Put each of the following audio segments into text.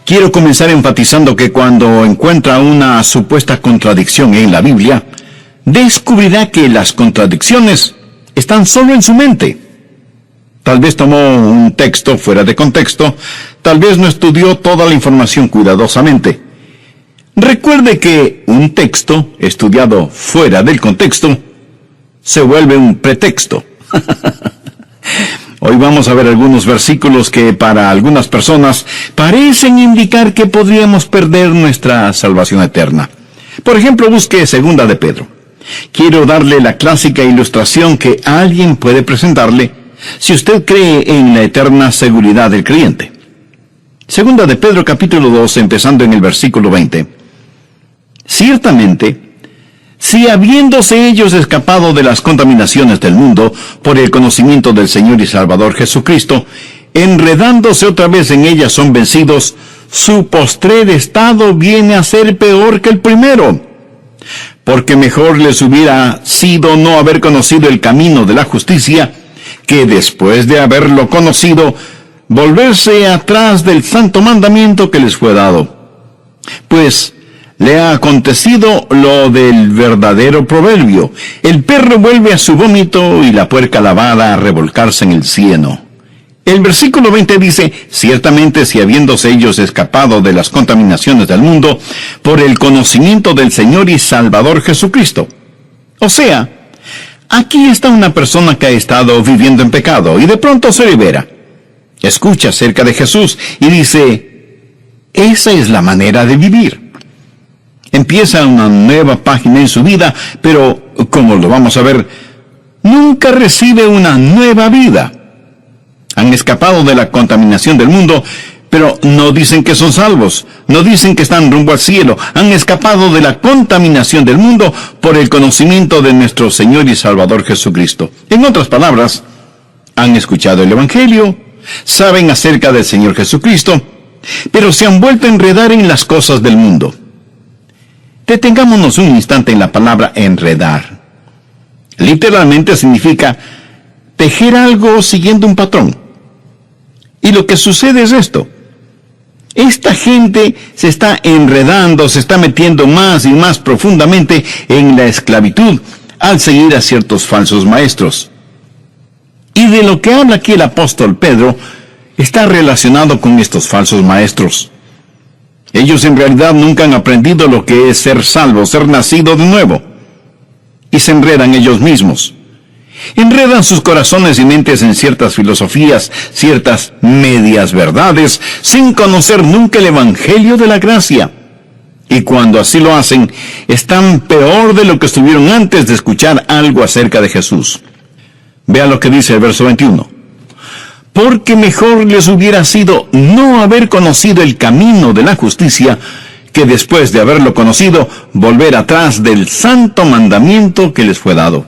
Quiero comenzar enfatizando que cuando encuentra una supuesta contradicción en la Biblia, descubrirá que las contradicciones están solo en su mente. Tal vez tomó un texto fuera de contexto, tal vez no estudió toda la información cuidadosamente. Recuerde que un texto estudiado fuera del contexto se vuelve un pretexto. Hoy vamos a ver algunos versículos que para algunas personas parecen indicar que podríamos perder nuestra salvación eterna. Por ejemplo, busque 2 de Pedro. Quiero darle la clásica ilustración que alguien puede presentarle si usted cree en la eterna seguridad del creyente. 2 de Pedro capítulo 2, empezando en el versículo 20. Ciertamente, si habiéndose ellos escapado de las contaminaciones del mundo por el conocimiento del Señor y Salvador Jesucristo, enredándose otra vez en ellas son vencidos, su postrer estado viene a ser peor que el primero. Porque mejor les hubiera sido no haber conocido el camino de la justicia, que después de haberlo conocido, volverse atrás del santo mandamiento que les fue dado. Pues le ha acontecido lo del verdadero proverbio: el perro vuelve a su vómito y la puerca lavada a revolcarse en el cieno. El versículo 20 dice: ciertamente si habiéndose ellos escapado de las contaminaciones del mundo por el conocimiento del Señor y Salvador Jesucristo. O sea, aquí está una persona que ha estado viviendo en pecado y de pronto se libera. Escucha acerca de Jesús y dice: esa es la manera de vivir. Empieza una nueva página en su vida, pero, como lo vamos a ver, nunca recibe una nueva vida. Han escapado de la contaminación del mundo, pero no dicen que son salvos, no dicen que están rumbo al cielo. Han escapado de la contaminación del mundo por el conocimiento de nuestro Señor y Salvador Jesucristo. En otras palabras, han escuchado el Evangelio, saben acerca del Señor Jesucristo, pero se han vuelto a enredar en las cosas del mundo. Detengámonos un instante en la palabra enredar. Literalmente significa tejer algo siguiendo un patrón. Y lo que sucede es esto: esta gente se está enredando, se está metiendo más y más profundamente en la esclavitud al seguir a ciertos falsos maestros. Y de lo que habla aquí el apóstol Pedro está relacionado con estos falsos maestros. Ellos en realidad nunca han aprendido lo que es ser salvo, ser nacido de nuevo. Y se enredan ellos mismos. Enredan sus corazones y mentes en ciertas filosofías, ciertas medias verdades, sin conocer nunca el Evangelio de la gracia. Y cuando así lo hacen, están peor de lo que estuvieron antes de escuchar algo acerca de Jesús. Vea lo que dice el verso 21. Porque mejor les hubiera sido no haber conocido el camino de la justicia, que después de haberlo conocido, volver atrás del santo mandamiento que les fue dado.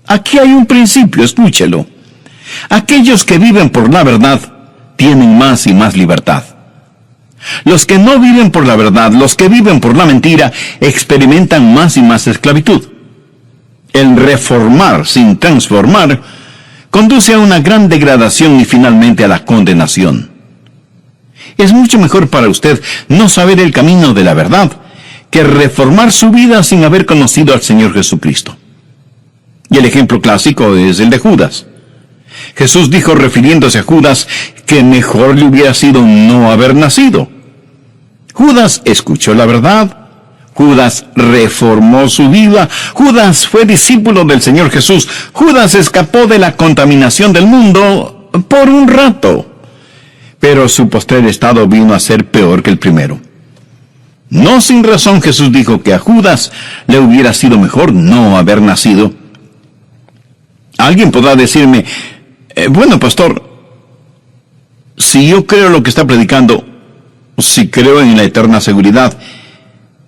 Aquí hay un principio, escúchelo. Aquellos que viven por la verdad tienen más y más libertad. Los que no viven por la verdad, los que viven por la mentira, experimentan más y más esclavitud. El reformar sin transformar conduce a una gran degradación y finalmente a la condenación. Es mucho mejor para usted no saber el camino de la verdad que reformar su vida sin haber conocido al Señor Jesucristo. Y el ejemplo clásico es el de Judas. Jesús dijo, refiriéndose a Judas, que mejor le hubiera sido no haber nacido. Judas escuchó la verdad, Judas reformó su vida, Judas fue discípulo del Señor Jesús, Judas escapó de la contaminación del mundo por un rato, pero su postrer estado vino a ser peor que el primero. No sin razón Jesús dijo que a Judas le hubiera sido mejor no haber nacido. Alguien podrá decirme, bueno, pastor, si yo creo lo que está predicando, si creo en la eterna seguridad,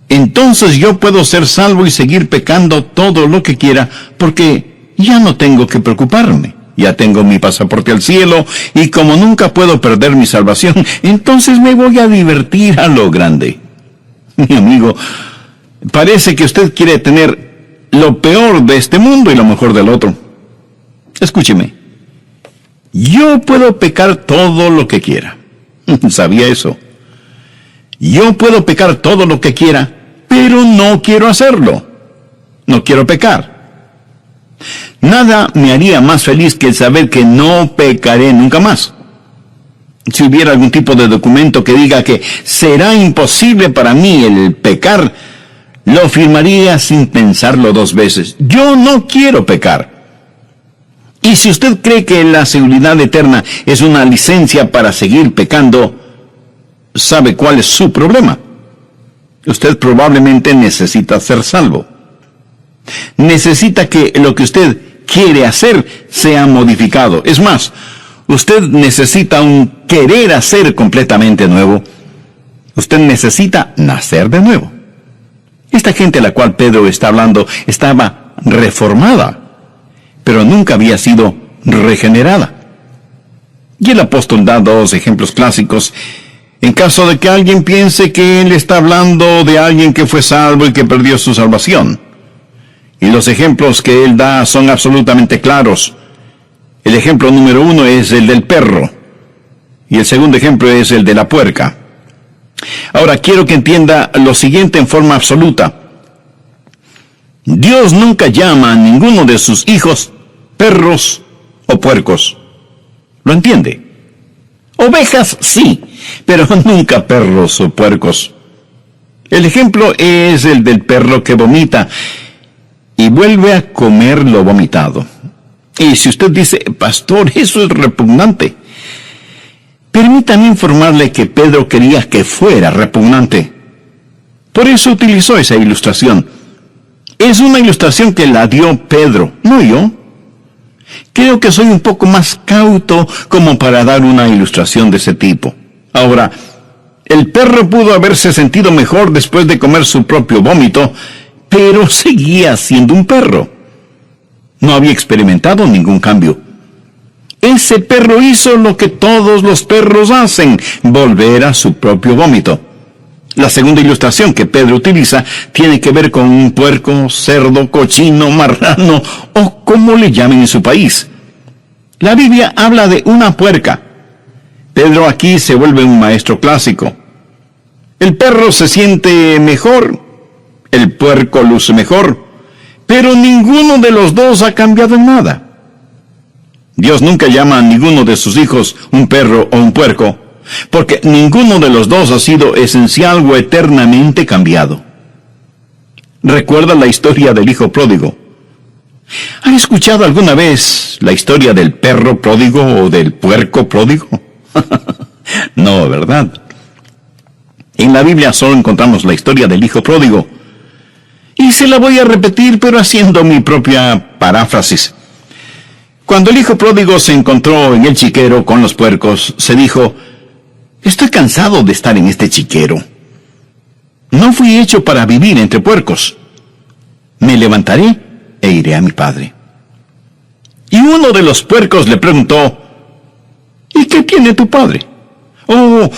entonces yo puedo ser salvo y seguir pecando todo lo que quiera, porque ya no tengo que preocuparme. Ya tengo mi pasaporte al cielo, y como nunca puedo perder mi salvación, entonces me voy a divertir a lo grande. Mi amigo, parece que usted quiere tener lo peor de este mundo y lo mejor del otro. Escúcheme, yo puedo pecar todo lo que quiera. ¿Sabía eso? Yo puedo pecar todo lo que quiera, pero no quiero hacerlo. No quiero pecar. Nada me haría más feliz que el saber que no pecaré nunca más. Si hubiera algún tipo de documento que diga que será imposible para mí el pecar, lo firmaría sin pensarlo 2 veces. Yo no quiero pecar. Y si usted cree que la seguridad eterna es una licencia para seguir pecando, ¿sabe cuál es su problema? Usted probablemente necesita ser salvo. Necesita que lo que usted quiere hacer sea modificado. Es más, usted necesita un querer hacer completamente nuevo. Usted necesita nacer de nuevo. Esta gente a la cual Pedro está hablando estaba reformada, pero nunca había sido regenerada. Y el apóstol da 2 ejemplos clásicos en caso de que alguien piense que él está hablando de alguien que fue salvo y que perdió su salvación. Y los ejemplos que él da son absolutamente claros. El ejemplo número 1 es el del perro, y el segundo ejemplo es el de la puerca. Ahora quiero que entienda lo siguiente en forma absoluta. Dios nunca llama a ninguno de sus hijos perros o puercos. ¿Lo entiende? Ovejas sí, pero nunca perros o puercos. El ejemplo es el del perro que vomita y vuelve a comer lo vomitado. Y si usted dice, pastor, eso es repugnante, permítame informarle que Pedro quería que fuera repugnante. Por eso utilizó esa ilustración. Es una ilustración que la dio Pedro, no yo. Creo que soy un poco más cauto como para dar una ilustración de ese tipo. Ahora, el perro pudo haberse sentido mejor después de comer su propio vómito, pero seguía siendo un perro. No había experimentado ningún cambio. Ese perro hizo lo que todos los perros hacen, volver a su propio vómito. La segunda ilustración que Pedro utiliza tiene que ver con un puerco, cerdo, cochino, marrano o como le llamen en su país. La Biblia habla de una puerca. Pedro aquí se vuelve un maestro clásico. El perro se siente mejor, el puerco luce mejor, pero ninguno de los dos ha cambiado en nada. Dios nunca llama a ninguno de sus hijos un perro o un puerco, porque ninguno de los dos ha sido esencial o eternamente cambiado. ¿Recuerda la historia del hijo pródigo? ¿Ha escuchado alguna vez la historia del perro pródigo o del puerco pródigo? No, ¿verdad? En la Biblia solo encontramos la historia del hijo pródigo. Y se la voy a repetir, pero haciendo mi propia paráfrasis. Cuando el hijo pródigo se encontró en el chiquero con los puercos, se dijo, estoy cansado de estar en este chiquero. No fui hecho para vivir entre puercos. Me levantaré e iré a mi padre. Y uno de los puercos le preguntó, ¿y qué tiene tu padre? Oh,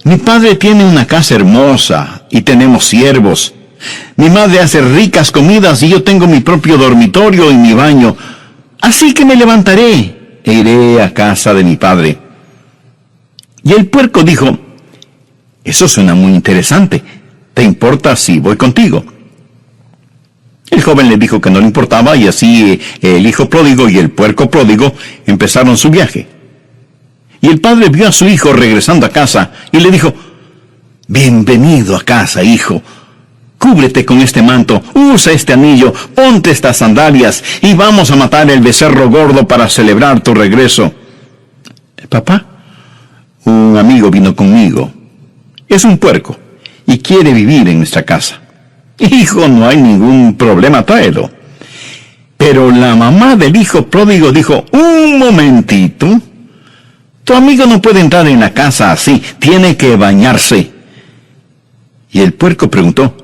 mi padre tiene una casa hermosa y tenemos siervos. Mi madre hace ricas comidas y yo tengo mi propio dormitorio y mi baño. Así que me levantaré e iré a casa de mi padre. Y el puerco dijo, eso suena muy interesante. ¿Te importa si voy contigo? El joven le dijo que no le importaba y así el hijo pródigo y el puerco pródigo empezaron su viaje. Y el padre vio a su hijo regresando a casa y le dijo, bienvenido a casa, hijo. Cúbrete con este manto, usa este anillo, ponte estas sandalias y vamos a matar el becerro gordo para celebrar tu regreso. Papá, un amigo vino conmigo. Es un puerco y quiere vivir en nuestra casa. Hijo, no hay ningún problema, tráelo. Pero la mamá del hijo pródigo dijo, un momentito. Tu amigo no puede entrar en la casa así, tiene que bañarse. Y el puerco preguntó,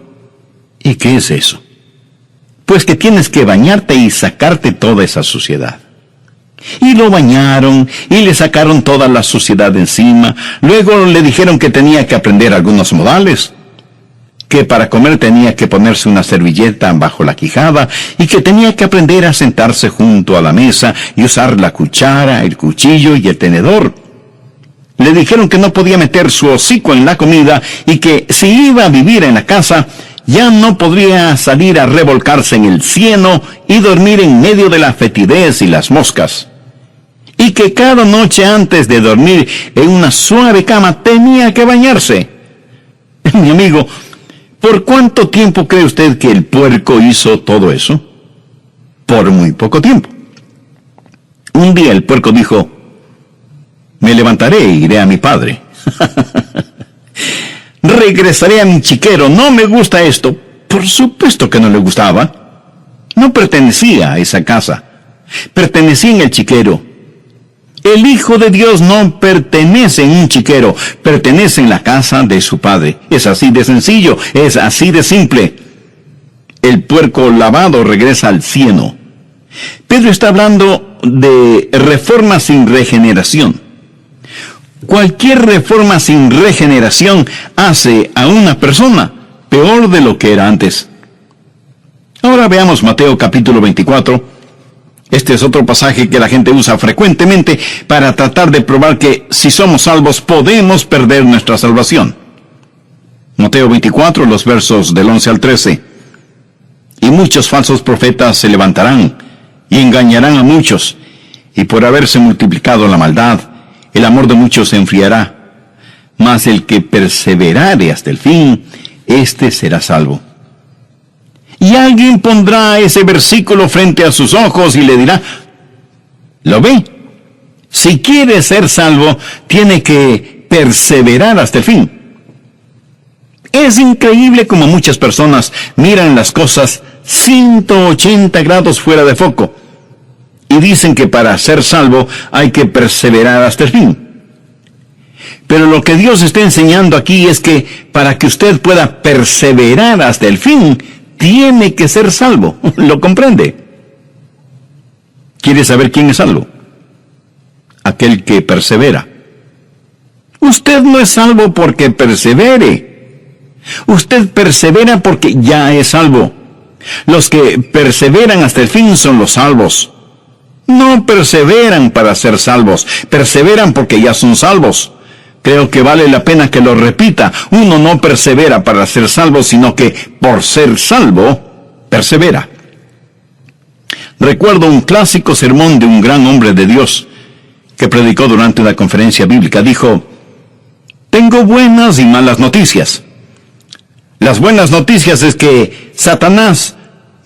¿y qué es eso? Pues que tienes que bañarte y sacarte toda esa suciedad. Y lo bañaron y le sacaron toda la suciedad de encima. Luego le dijeron que tenía que aprender algunos modales, que para comer tenía que ponerse una servilleta bajo la quijada y que tenía que aprender a sentarse junto a la mesa y usar la cuchara, el cuchillo y el tenedor. Le dijeron que no podía meter su hocico en la comida y que si iba a vivir en la casa, ya no podría salir a revolcarse en el cieno y dormir en medio de la fetidez y las moscas. Y que cada noche antes de dormir en una suave cama tenía que bañarse. Mi amigo, ¿por cuánto tiempo cree usted que el puerco hizo todo eso? Por muy poco tiempo. Un día el puerco dijo: me levantaré e iré a mi padre. Regresaré a mi chiquero. No me gusta esto. Por supuesto que no le gustaba. No pertenecía a esa casa. Pertenecía en el chiquero. El Hijo de Dios no pertenece en un chiquero. Pertenece en la casa de su padre. Es así de sencillo. Es así de simple. El puerco lavado regresa al cieno. Pedro está hablando de reforma sin regeneración. Cualquier reforma sin regeneración hace a una persona peor de lo que era antes. Ahora veamos Mateo capítulo 24. Este es otro pasaje que la gente usa frecuentemente para tratar de probar que si somos salvos podemos perder nuestra salvación. Mateo 24, los versos del 11 al 13. Y muchos falsos profetas se levantarán y engañarán a muchos, y por haberse multiplicado la maldad, el amor de muchos se enfriará. Mas el que perseverare hasta el fin, éste será salvo. Y alguien pondrá ese versículo frente a sus ojos y le dirá: ¿lo ve? Si quiere ser salvo, tiene que perseverar hasta el fin. Es increíble como muchas personas miran las cosas 180 grados fuera de foco y dicen que para ser salvo hay que perseverar hasta el fin. Pero lo que Dios está enseñando aquí es que para que usted pueda perseverar hasta el fin, tiene que ser salvo. ¿Lo comprende? ¿Quiere saber quién es salvo? Aquel que persevera. Usted no es salvo porque persevere. Usted persevera porque ya es salvo. Los que perseveran hasta el fin son los salvos. No perseveran para ser salvos, perseveran porque ya son salvos. Creo que vale la pena que lo repita. Uno no persevera para ser salvo, sino que por ser salvo, persevera. Recuerdo un clásico sermón de un gran hombre de Dios que predicó durante una conferencia bíblica. Dijo: tengo buenas y malas noticias. Las buenas noticias es que Satanás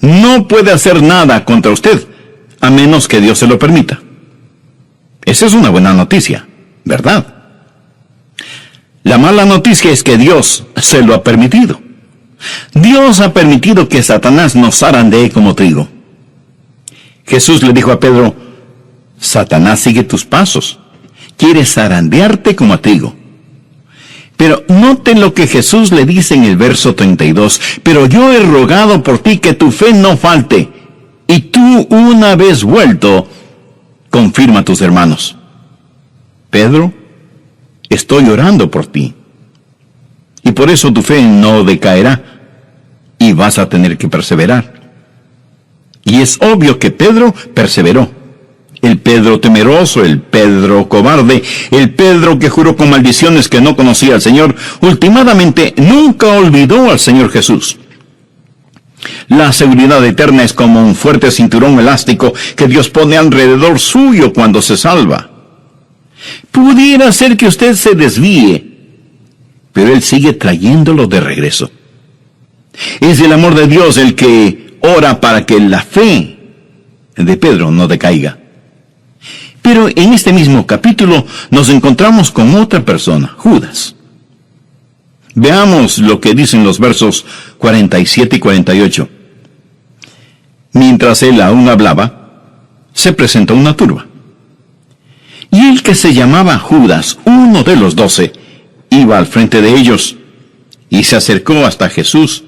no puede hacer nada contra usted, a menos que Dios se lo permita. Esa es una buena noticia, ¿verdad? La mala noticia es que Dios se lo ha permitido. Dios ha permitido que Satanás nos zarandee como trigo. Jesús le dijo a Pedro: Satanás sigue tus pasos, quiere zarandearte como a trigo. Pero noten lo que Jesús le dice en el verso 32. Pero yo he rogado por ti que tu fe no falte, y tú, una vez vuelto, confirma a tus hermanos. Pedro, estoy orando por ti. Y por eso tu fe no decaerá, y vas a tener que perseverar. Y es obvio que Pedro perseveró. El Pedro temeroso, el Pedro cobarde, el Pedro que juró con maldiciones que no conocía al Señor, últimamente nunca olvidó al Señor Jesús. La seguridad eterna es como un fuerte cinturón elástico que Dios pone alrededor suyo cuando se salva. Pudiera ser que usted se desvíe, pero Él sigue trayéndolo de regreso. Es el amor de Dios el que ora para que la fe de Pedro no decaiga. Pero en este mismo capítulo nos encontramos con otra persona, Judas. Veamos lo que dicen los versos 47 y 48. Mientras él aún hablaba, se presentó una turba. Y el que se llamaba Judas, uno de los 12, iba al frente de ellos y se acercó hasta Jesús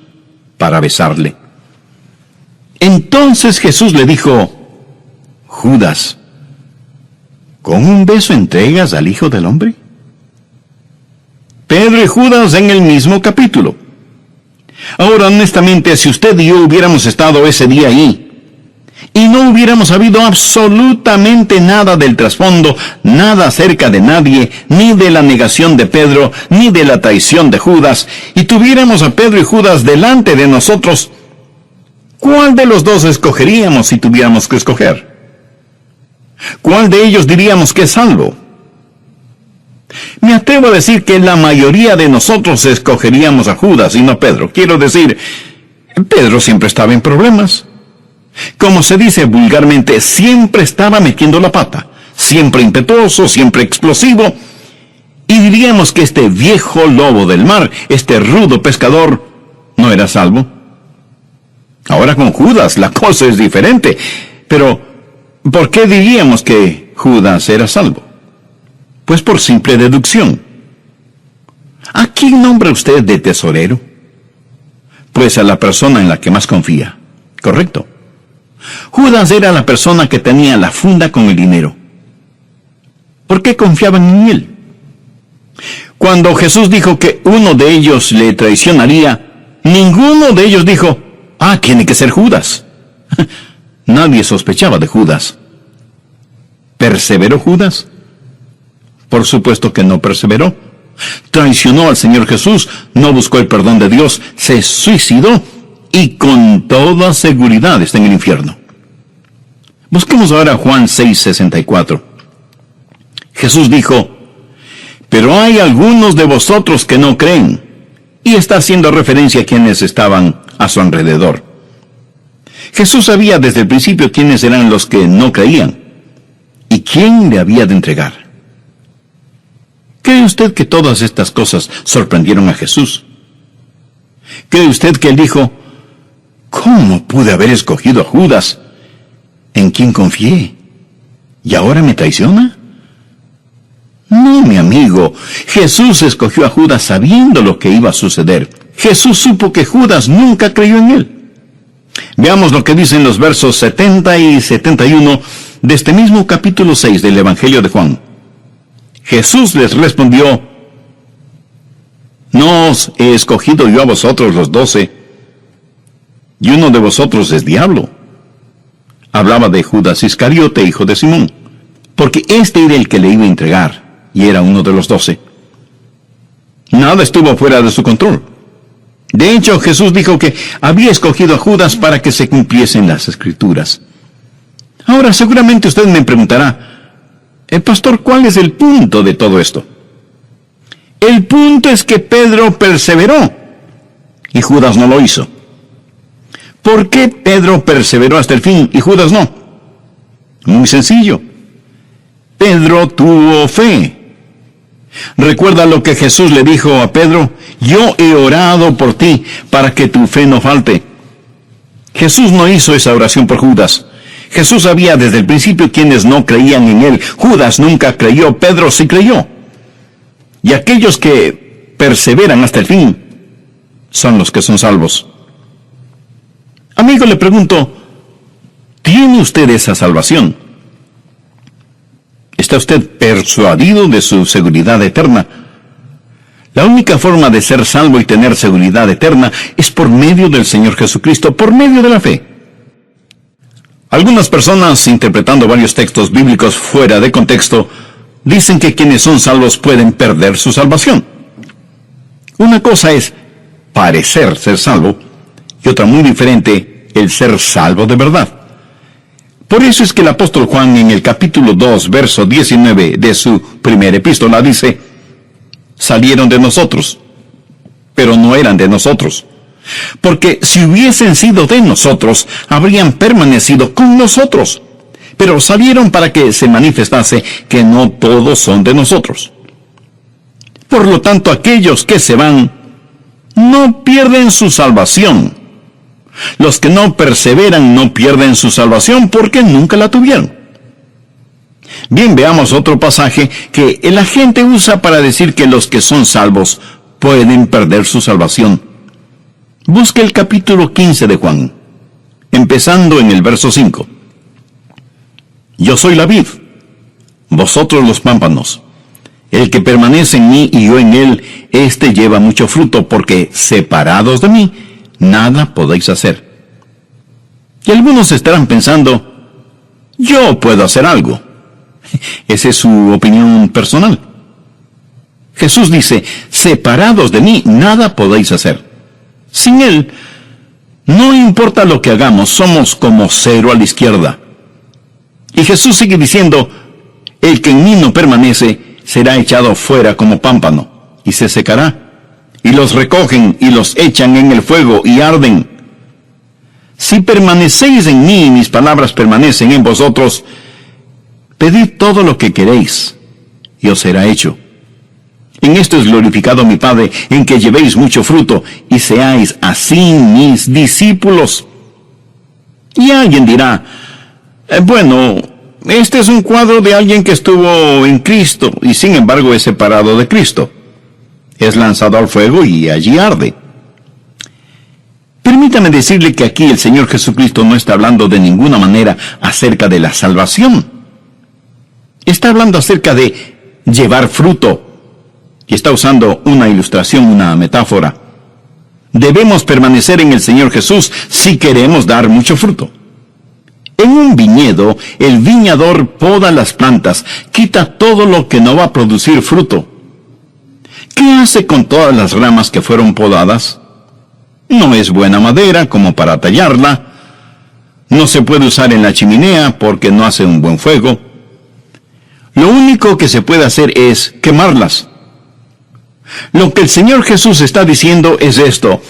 para besarle. Entonces Jesús le dijo: Judas, ¿con un beso entregas al Hijo del Hombre? Pedro y Judas en el mismo capítulo. Ahora, honestamente, si usted y yo hubiéramos estado ese día ahí, y no hubiéramos sabido absolutamente nada del trasfondo, nada acerca de nadie, ni de la negación de Pedro, ni de la traición de Judas, y tuviéramos a Pedro y Judas delante de nosotros, ¿cuál de los dos escogeríamos si tuviéramos que escoger? ¿Cuál de ellos diríamos que es salvo? Me atrevo a decir que la mayoría de nosotros escogeríamos a Judas y no a Pedro. Quiero decir, Pedro siempre estaba en problemas. Como se dice vulgarmente, siempre estaba metiendo la pata, siempre impetuoso, siempre explosivo, y diríamos que este viejo lobo del mar, este rudo pescador, no era salvo. Ahora con Judas la cosa es diferente, pero ¿por qué diríamos que Judas era salvo? Pues por simple deducción. ¿A quién nombra usted de tesorero? Pues a la persona en la que más confía. Correcto. Judas era la persona que tenía la funda con el dinero. ¿Por qué confiaban en él? Cuando Jesús dijo que uno de ellos le traicionaría, ninguno de ellos dijo, tiene que ser Judas. Nadie sospechaba de Judas. ¿Perseveró Judas? Por supuesto que no perseveró. Traicionó al Señor Jesús, no buscó el perdón de Dios, se suicidó y con toda seguridad está en el infierno. Busquemos ahora Juan 6:64. Jesús dijo, pero hay algunos de vosotros que no creen, y está haciendo referencia a quienes estaban a su alrededor. Jesús sabía desde el principio quiénes eran los que no creían, y quién le había de entregar. ¿Cree usted que todas estas cosas sorprendieron a Jesús? ¿Cree usted que él dijo, ¿cómo pude haber escogido a Judas, en quien confié, y ahora me traiciona? No, mi amigo, Jesús escogió a Judas sabiendo lo que iba a suceder. Jesús supo que Judas nunca creyó en él. Veamos lo que dicen los versos 70 y 71 de este mismo capítulo 6 del Evangelio de Juan. Jesús les respondió, ¿no os he escogido yo a vosotros los 12? Y uno de vosotros es diablo. Hablaba de Judas Iscariote, hijo de Simón, porque este era el que le iba a entregar, y era uno de los 12. Nada estuvo fuera de su control. De hecho, Jesús dijo que había escogido a Judas para que se cumpliesen las Escrituras. Ahora, seguramente usted me preguntará, pastor, ¿cuál es el punto de todo esto? El punto es que Pedro perseveró, y Judas no lo hizo. ¿Por qué Pedro perseveró hasta el fin y Judas no? Muy sencillo. Pedro tuvo fe. Recuerda lo que Jesús le dijo a Pedro, yo he orado por ti para que tu fe no falte. Jesús no hizo esa oración por Judas. Jesús sabía desde el principio quienes no creían en él. Judas nunca creyó, Pedro sí creyó. Y aquellos que perseveran hasta el fin son los que son salvos. Amigo, le pregunto, ¿tiene usted esa salvación? ¿Está usted persuadido de su seguridad eterna? La única forma de ser salvo y tener seguridad eterna es por medio del Señor Jesucristo, por medio de la fe. Algunas personas, interpretando varios textos bíblicos fuera de contexto, dicen que quienes son salvos pueden perder su salvación. Una cosa es parecer ser salvo, y otra muy diferente, el ser salvo de verdad. Por eso es que el apóstol Juan en el capítulo 2, verso 19 de su primera epístola dice, salieron de nosotros, pero no eran de nosotros. Porque si hubiesen sido de nosotros, habrían permanecido con nosotros. Pero salieron para que se manifestase que no todos son de nosotros. Por lo tanto, aquellos que se van, no pierden su salvación. Los que no perseveran no pierden su salvación porque nunca la tuvieron. Bien, veamos otro pasaje que la gente usa para decir que los que son salvos pueden perder su salvación. Busque el capítulo 15 de Juan, empezando en el verso 5. Yo soy la vid, vosotros los pámpanos. El que permanece en mí y yo en él, éste lleva mucho fruto, porque separados de mí, nada podéis hacer. Y algunos estarán pensando, yo puedo hacer algo. Esa es su opinión personal. Jesús dice, separados de mí, nada podéis hacer. Sin Él, no importa lo que hagamos, somos como cero a la izquierda. Y Jesús sigue diciendo, el que en mí no permanece, será echado fuera como pámpano, y se secará. Y los recogen y los echan en el fuego y arden. Si permanecéis en mí y mis palabras permanecen en vosotros, pedid todo lo que queréis, y os será hecho. En esto es glorificado mi Padre, en que llevéis mucho fruto, y seáis así mis discípulos. Y alguien dirá, bueno, este es un cuadro de alguien que estuvo en Cristo, y sin embargo es separado de Cristo. Es lanzado al fuego y allí arde. Permítame decirle que aquí el Señor Jesucristo no está hablando de ninguna manera acerca de la salvación. Está hablando acerca de llevar fruto. Y está usando una ilustración, una metáfora. Debemos permanecer en el Señor Jesús si queremos dar mucho fruto. En un viñedo, el viñador poda las plantas, quita todo lo que no va a producir fruto. ¿Qué hace con todas las ramas que fueron podadas? No es buena madera como para tallarla. No se puede usar en la chimenea porque no hace un buen fuego. Lo único que se puede hacer es quemarlas. Lo que el Señor Jesús está diciendo es esto: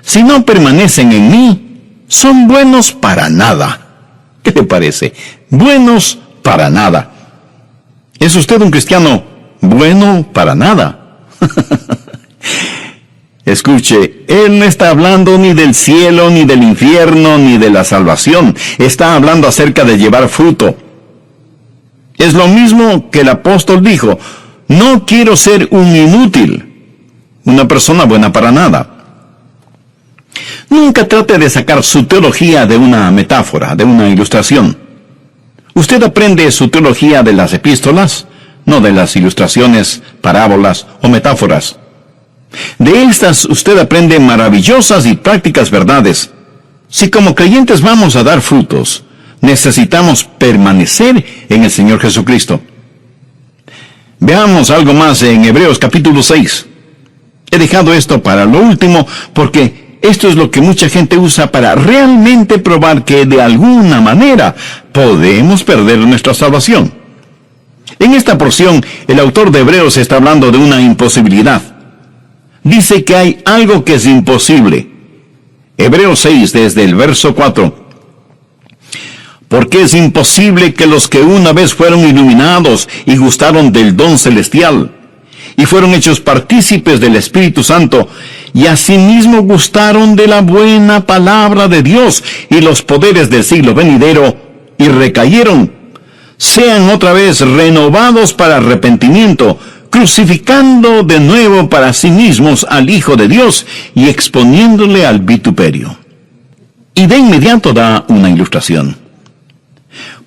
si no permanecen en mí, son buenos para nada. ¿Qué te parece? Buenos para nada. ¿Es usted un cristiano bueno para nada? Escuche, Él no está hablando ni del cielo, ni del infierno, ni de la salvación. Está hablando acerca de llevar fruto. Es lo mismo que el apóstol dijo: no quiero ser un inútil, una persona buena para nada. Nunca trate de sacar su teología de una metáfora, de una ilustración. Usted aprende su teología de las epístolas, no de las ilustraciones, parábolas o metáforas. De estas usted aprende maravillosas y prácticas verdades. Si como creyentes vamos a dar frutos, necesitamos permanecer en el Señor Jesucristo. Veamos algo más en Hebreos capítulo 6. He dejado esto para lo último porque esto es lo que mucha gente usa para realmente probar que de alguna manera podemos perder nuestra salvación. En esta porción, el autor de Hebreos está hablando de una imposibilidad. Dice que hay algo que es imposible. Hebreos 6, desde el verso 4. Porque es imposible que los que una vez fueron iluminados y gustaron del don celestial, y fueron hechos partícipes del Espíritu Santo, y asimismo gustaron de la buena palabra de Dios y los poderes del siglo venidero, y recayeron, sean otra vez renovados para arrepentimiento, crucificando de nuevo para sí mismos al Hijo de Dios y exponiéndole al vituperio. Y de inmediato da una ilustración.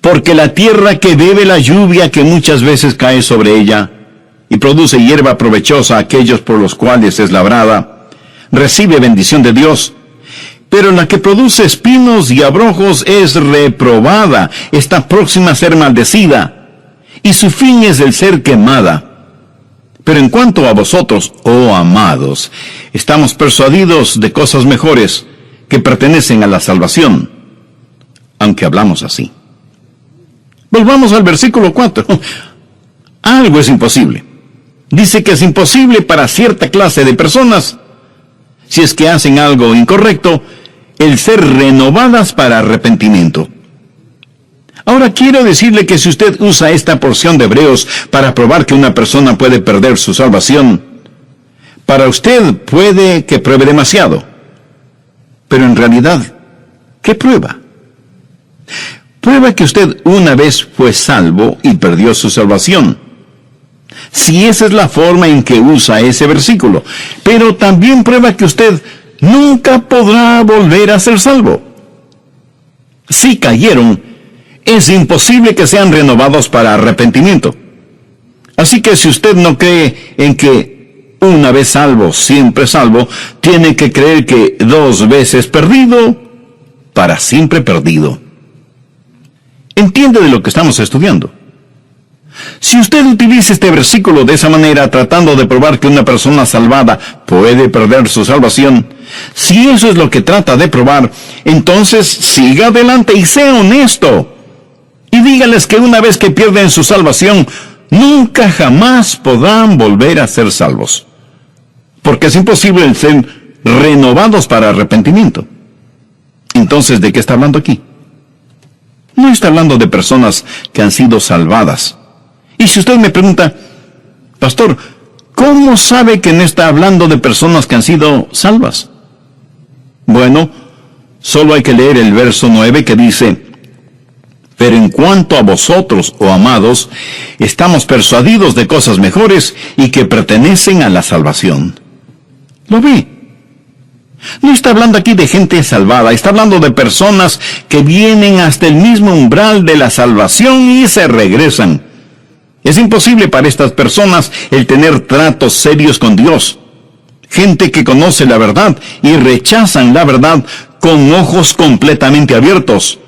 Porque la tierra que bebe la lluvia que muchas veces cae sobre ella, y produce hierba provechosa a aquellos por los cuales es labrada, recibe bendición de Dios. Pero la que produce espinos y abrojos es reprobada, está próxima a ser maldecida, y su fin es el ser quemada. Pero en cuanto a vosotros, oh amados, estamos persuadidos de cosas mejores que pertenecen a la salvación, aunque hablamos así. Volvamos al versículo 4. Algo es imposible. Dice que es imposible para cierta clase de personas, si es que hacen algo incorrecto, el ser renovadas para arrepentimiento. Ahora quiero decirle que si usted usa esta porción de Hebreos para probar que una persona puede perder su salvación, para usted puede que pruebe demasiado. Pero en realidad, ¿qué prueba? Prueba que usted una vez fue salvo y perdió su salvación. Si esa es la forma en que usa ese versículo. Pero también prueba que usted nunca podrá volver a ser salvo. Si cayeron, es imposible que sean renovados para arrepentimiento. Así que si usted no cree en que una vez salvo, siempre salvo, tiene que creer que 2 veces perdido, para siempre perdido. ¿Entiende de lo que estamos estudiando? Si usted utiliza este versículo de esa manera, tratando de probar que una persona salvada puede perder su salvación, si eso es lo que trata de probar, entonces siga adelante y sea honesto. Y dígales que una vez que pierden su salvación, nunca jamás podrán volver a ser salvos. Porque es imposible el ser renovados para arrepentimiento. Entonces, ¿de qué está hablando aquí? No está hablando de personas que han sido salvadas. Y si usted me pregunta, pastor, ¿cómo sabe que no está hablando de personas que han sido salvas? Bueno, solo hay que leer el verso 9 que dice, pero en cuanto a vosotros, oh amados, estamos persuadidos de cosas mejores y que pertenecen a la salvación. ¿Lo ve? No está hablando aquí de gente salvada, está hablando de personas que vienen hasta el mismo umbral de la salvación y se regresan. Es imposible para estas personas el tener tratos serios con Dios. Gente que conoce la verdad y rechazan la verdad con ojos completamente abiertos.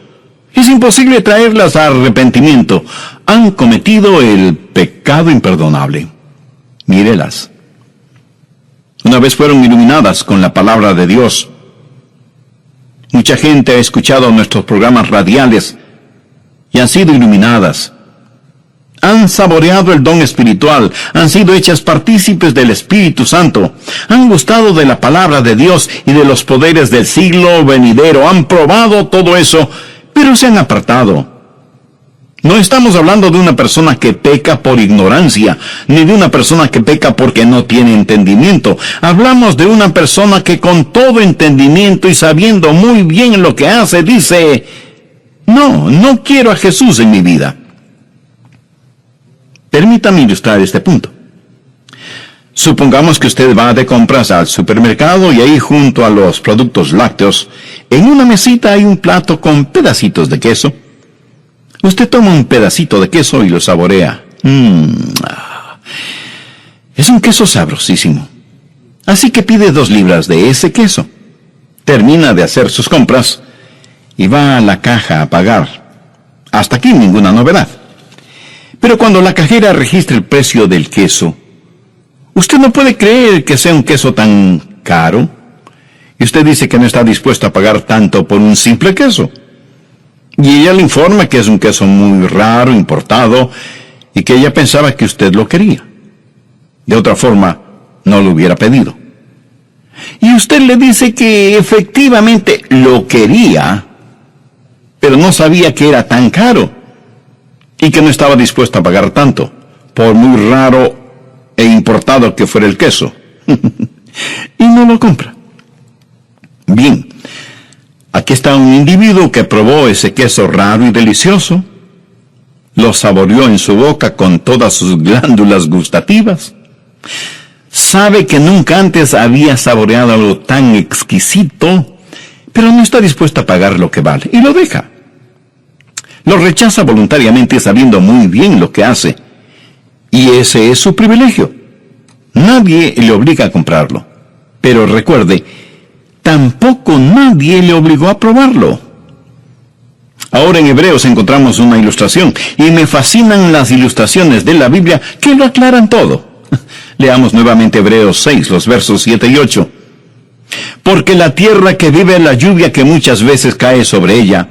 Es imposible traerlas a arrepentimiento. Han cometido el pecado imperdonable. Mírelas. Una vez fueron iluminadas con la palabra de Dios. Mucha gente ha escuchado nuestros programas radiales y han sido iluminadas. Han saboreado el don espiritual, han sido hechas partícipes del Espíritu Santo, han gustado de la palabra de Dios y de los poderes del siglo venidero, han probado todo eso, pero se han apartado. No estamos hablando de una persona que peca por ignorancia, ni de una persona que peca porque no tiene entendimiento. Hablamos de una persona que con todo entendimiento y sabiendo muy bien lo que hace, dice, no quiero a Jesús en mi vida. Permítame ilustrar este punto. Supongamos que usted va de compras al supermercado y ahí junto a los productos lácteos, en una mesita hay un plato con pedacitos de queso. Usted toma un pedacito de queso y lo saborea. Es un queso sabrosísimo. Así que pide 2 libras de ese queso. Termina de hacer sus compras y va a la caja a pagar. Hasta aquí ninguna novedad. Pero cuando la cajera registra el precio del queso, usted no puede creer que sea un queso tan caro. Y usted dice que no está dispuesto a pagar tanto por un simple queso. Y ella le informa que es un queso muy raro, importado, y que ella pensaba que usted lo quería. De otra forma, no lo hubiera pedido. Y usted le dice que efectivamente lo quería, pero no sabía que era tan caro. Y que no estaba dispuesto a pagar tanto, por muy raro e importado que fuera el queso. Y no lo compra. Bien, aquí está un individuo que probó ese queso raro y delicioso, lo saboreó en su boca con todas sus glándulas gustativas, sabe que nunca antes había saboreado algo tan exquisito, pero no está dispuesto a pagar lo que vale, y lo deja. Lo rechaza voluntariamente sabiendo muy bien lo que hace. Y ese es su privilegio. Nadie le obliga a comprarlo. Pero recuerde, tampoco nadie le obligó a probarlo. Ahora en Hebreos encontramos una ilustración. Y me fascinan las ilustraciones de la Biblia que lo aclaran todo. Leamos nuevamente Hebreos 6, los versos 7 y 8. Porque la tierra que vive la lluvia que muchas veces cae sobre ella,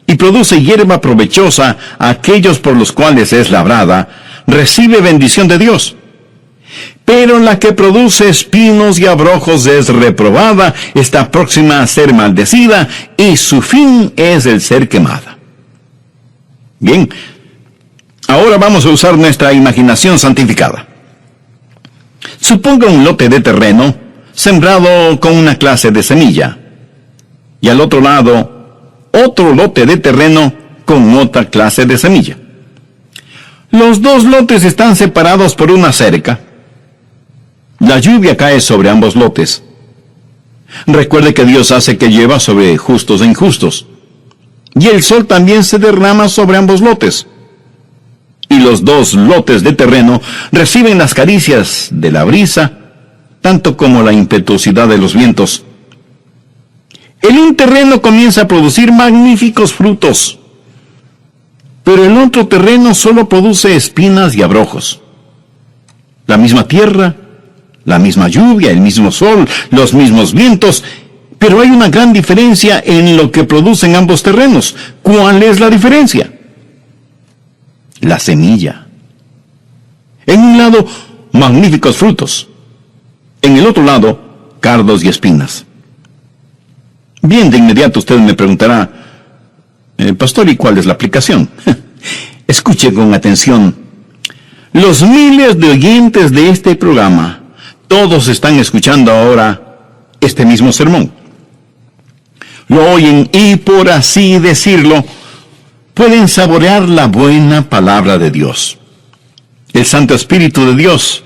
y produce hierba provechosa a aquellos por los cuales es labrada, recibe bendición de Dios. Pero la que produce espinos y abrojos es reprobada, está próxima a ser maldecida, y su fin es el ser quemada. Bien, ahora vamos a usar nuestra imaginación santificada. Suponga un lote de terreno sembrado con una clase de semilla, y al otro lado otro lote de terreno con otra clase de semilla. Los 2 lotes están separados por una cerca. La lluvia cae sobre ambos lotes. Recuerde que Dios hace que llueva sobre justos e injustos. Y el sol también se derrama sobre ambos lotes. Y los 2 lotes de terreno reciben las caricias de la brisa, tanto como la impetuosidad de los vientos. El un terreno comienza a producir magníficos frutos, pero el otro terreno solo produce espinas y abrojos. La misma tierra, la misma lluvia, el mismo sol, los mismos vientos, pero hay una gran diferencia en lo que producen ambos terrenos. ¿Cuál es la diferencia? La semilla. En un lado, magníficos frutos. En el otro lado, cardos y espinas. Bien, de inmediato usted me preguntará, pastor, ¿y cuál es la aplicación? Escuche con atención. Los miles de oyentes de este programa, todos están escuchando ahora este mismo sermón. Lo oyen y, por así decirlo, pueden saborear la buena palabra de Dios. El Santo Espíritu de Dios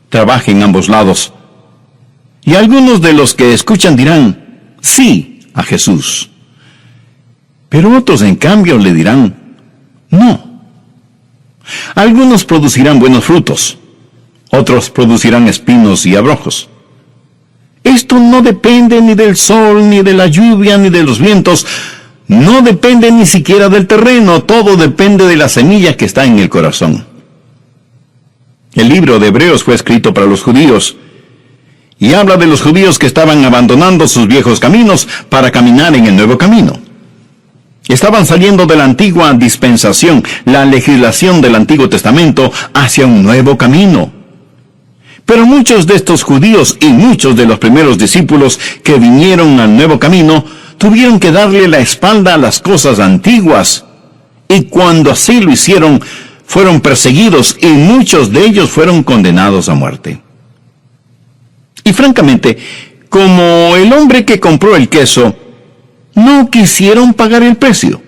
trabaja en ambos lados. Y algunos de los que escuchan dirán, sí, a Jesús. Pero otros, en cambio, le dirán, no. Algunos producirán buenos frutos, otros producirán espinos y abrojos. Esto no depende ni del sol, ni de la lluvia, ni de los vientos. No depende ni siquiera del terreno. Todo depende de la semilla que está en el corazón. El libro de Hebreos fue escrito para los judíos, y habla de los judíos que estaban abandonando sus viejos caminos para caminar en el nuevo camino. Estaban saliendo de la antigua dispensación, la legislación del Antiguo Testamento, hacia un nuevo camino. Pero muchos de estos judíos y muchos de los primeros discípulos que vinieron al nuevo camino tuvieron que darle la espalda a las cosas antiguas, y cuando así lo hicieron, fueron perseguidos y muchos de ellos fueron condenados a muerte. Y francamente, como el hombre que compró el queso, no quisieron pagar el precio.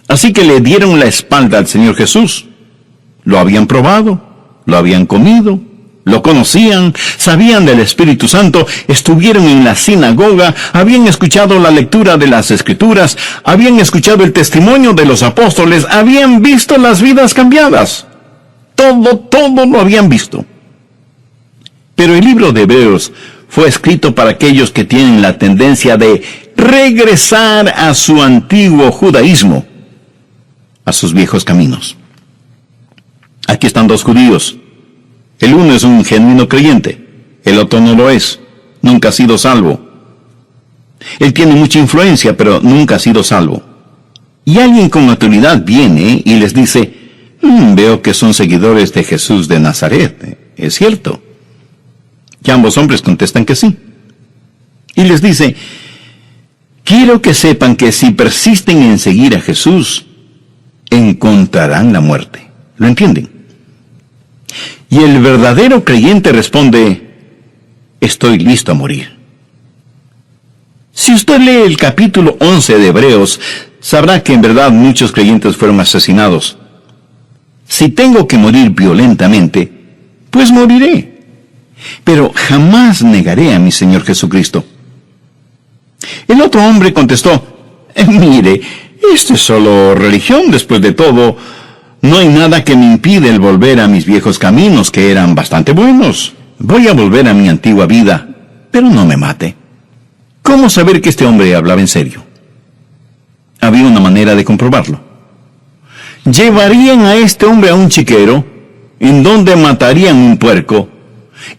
Así que le dieron la espalda al Señor Jesús. Lo habían probado, lo habían comido, lo conocían, sabían del Espíritu Santo, estuvieron en la sinagoga, habían escuchado la lectura de las Escrituras, habían escuchado el testimonio de los apóstoles, habían visto las vidas cambiadas. Todo lo habían visto. Pero el libro de Hebreos fue escrito para aquellos que tienen la tendencia de regresar a su antiguo judaísmo, a sus viejos caminos. Aquí están dos judíos. El uno es un genuino creyente, el otro no lo es, nunca ha sido salvo. Él tiene mucha influencia, pero nunca ha sido salvo. Y alguien con autoridad viene y les dice, veo que son seguidores de Jesús de Nazaret, ¿es cierto? Y ambos hombres contestan que sí. Y les dice, quiero que sepan que si persisten en seguir a Jesús, encontrarán la muerte. ¿Lo entienden? Y el verdadero creyente responde, estoy listo a morir. Si usted lee el capítulo 11 de Hebreos, sabrá que en verdad muchos creyentes fueron asesinados. Si tengo que morir violentamente, pues moriré. Pero jamás negaré a mi Señor Jesucristo. El otro hombre contestó, mire, esto es solo religión, después de todo. No hay nada que me impide el volver a mis viejos caminos, que eran bastante buenos. Voy a volver a mi antigua vida, pero no me mate. ¿Cómo saber que este hombre hablaba en serio? Había una manera de comprobarlo. Llevarían a este hombre a un chiquero, en donde matarían un puerco,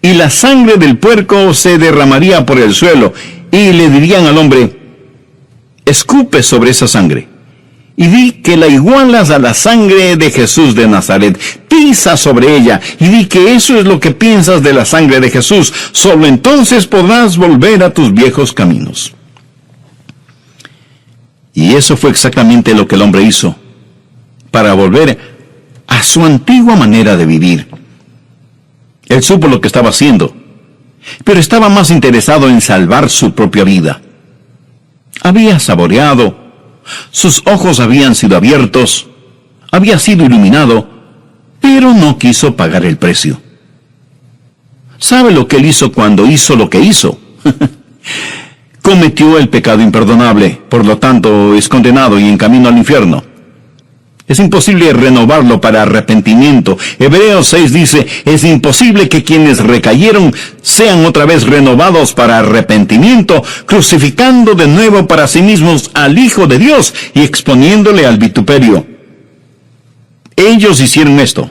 y la sangre del puerco se derramaría por el suelo, y le dirían al hombre, escupe sobre esa sangre, y di que la igualas a la sangre de Jesús de Nazaret. Pisa sobre ella y di que eso es lo que piensas de la sangre de Jesús. Solo entonces podrás volver a tus viejos caminos. Y eso fue exactamente lo que el hombre hizo, para volver a su antigua manera de vivir. Él supo lo que estaba haciendo, pero estaba más interesado en salvar su propia vida. Había saboreado, sus ojos habían sido abiertos, había sido iluminado, pero no quiso pagar el precio. ¿Sabe lo que él hizo cuando hizo lo que hizo? Cometió el pecado imperdonable, por lo tanto es condenado y en camino al infierno. Es imposible renovarlo para arrepentimiento. Hebreos 6 dice, es imposible que quienes recayeron sean otra vez renovados para arrepentimiento, crucificando de nuevo para sí mismos al Hijo de Dios y exponiéndole al vituperio. Ellos hicieron esto,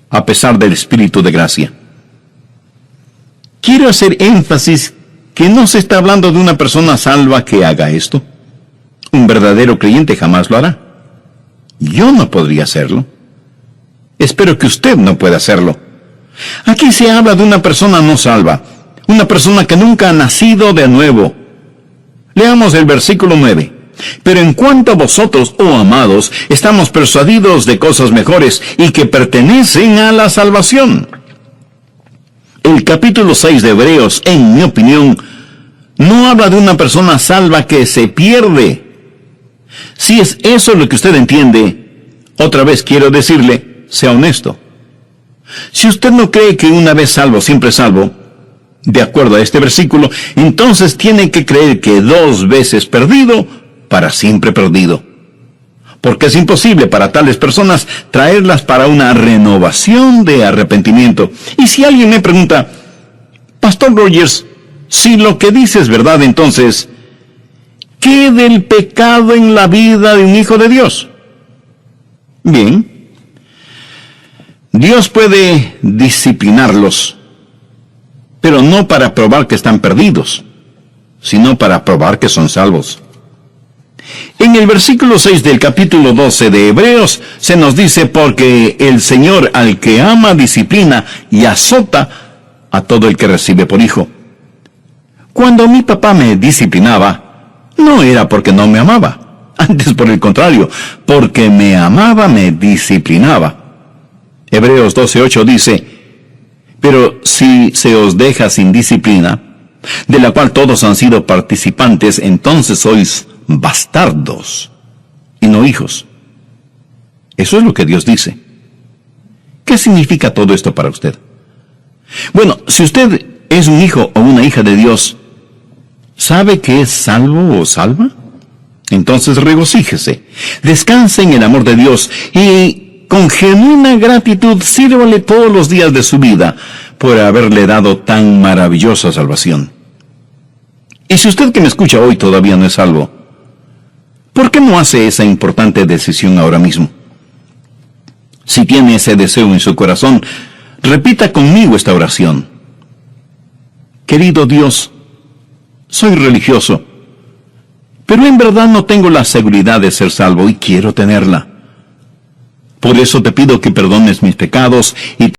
a pesar del Espíritu de gracia. Quiero hacer énfasis que no se está hablando de una persona salva que haga esto. Un verdadero creyente jamás lo hará. Yo no podría hacerlo. Espero que usted no pueda hacerlo. Aquí se habla de una persona no salva, una persona que nunca ha nacido de nuevo. Leamos el versículo 9. Pero en cuanto a vosotros, oh amados, estamos persuadidos de cosas mejores y que pertenecen a la salvación. El capítulo 6 de Hebreos, en mi opinión, no habla de una persona salva que se pierde. Si es eso lo que usted entiende, otra vez quiero decirle, sea honesto. Si usted no cree que una vez salvo, siempre salvo, de acuerdo a este versículo, entonces tiene que creer que 2 veces perdido, para siempre perdido. Porque es imposible para tales personas traerlas para una renovación de arrepentimiento. Y si alguien me pregunta, Pastor Rogers, si lo que dice es verdad, entonces, ¿qué del pecado en la vida de un hijo de Dios? Bien, Dios puede disciplinarlos, pero no para probar que están perdidos, sino para probar que son salvos. En el versículo 6 del capítulo 12 de Hebreos se nos dice, porque el Señor al que ama disciplina y azota a todo el que recibe por hijo. Cuando mi papá me disciplinaba, no era porque no me amaba, antes por el contrario, porque me amaba me disciplinaba. Hebreos 12:8 dice, pero si se os deja sin disciplina, de la cual todos han sido participantes, entonces sois bastardos y no hijos. Eso es lo que Dios dice. ¿Qué significa todo esto para usted? Bueno, si usted es un hijo o una hija de Dios, ¿sabe que es salvo o salva? Entonces regocíjese, descanse en el amor de Dios y con genuina gratitud sírvale todos los días de su vida por haberle dado tan maravillosa salvación. Y si usted que me escucha hoy todavía no es salvo, ¿por qué no hace esa importante decisión ahora mismo? Si tiene ese deseo en su corazón, repita conmigo esta oración. Querido Dios, soy religioso, pero en verdad no tengo la seguridad de ser salvo y quiero tenerla. Por eso te pido que perdones mis pecados y